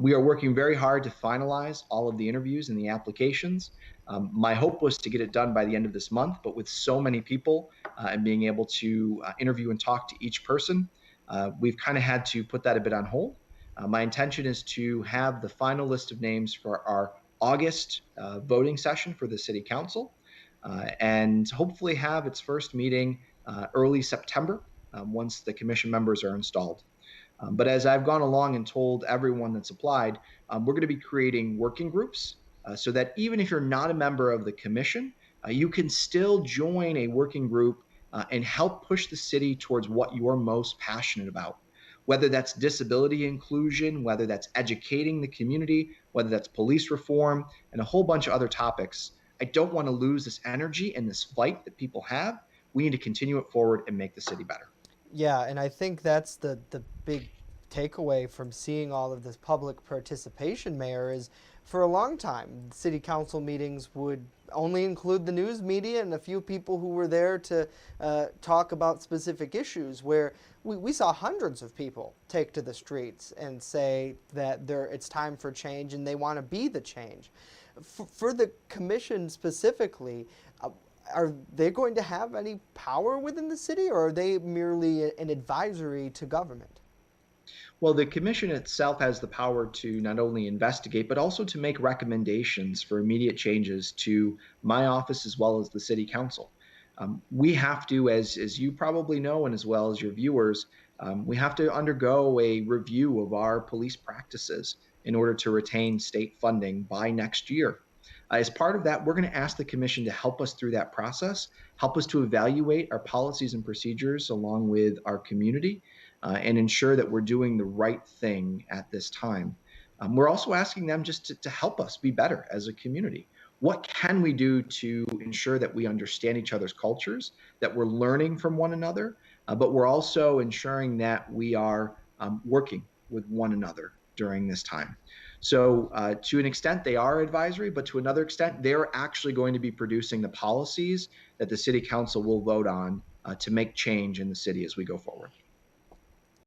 We are working very hard to finalize all of the interviews and the applications. My hope was to get it done by the end of this month, but with so many people and being able to interview and talk to each person, we've kind of had to put that a bit on hold. My intention is to have the final list of names for our August voting session for the City Council and hopefully have its first meeting early September once the commission members are installed. But as I've gone along and told everyone that's applied, we're going to be creating working groups so that even if you're not a member of the commission, you can still join a working group and help push the city towards what you're most passionate about. Whether that's disability inclusion, whether that's educating the community, whether that's police reform, and a whole bunch of other topics. I don't want to lose this energy and this fight that people have. We need to continue it forward and make the city better. Yeah, and I think that's the big takeaway from seeing all of this public participation, Mayor, is for a long time, city council meetings would only include the news media and a few people who were there to talk about specific issues, where we saw hundreds of people take to the streets and say that it's time for change and they want to be the change. For the commission specifically, are they going to have any power within the city, or are they merely an advisory to government? Well, the commission itself has the power to not only investigate, but also to make recommendations for immediate changes to my office as well as the city council. We have to, as you probably know, and as well as your viewers, we have to undergo a review of our police practices in order to retain state funding by next year. As part of that, we're going to ask the commission to help us through that process, help us to evaluate our policies and procedures along with our community, and ensure that we're doing the right thing at this time. We're also asking them just to help us be better as a community. What can we do to ensure that we understand each other's cultures, that we're learning from one another, but we're also ensuring that we are working with one another during this time. So to an extent, they are advisory, but to another extent, they're actually going to be producing the policies that the city council will vote on to make change in the city as we go forward.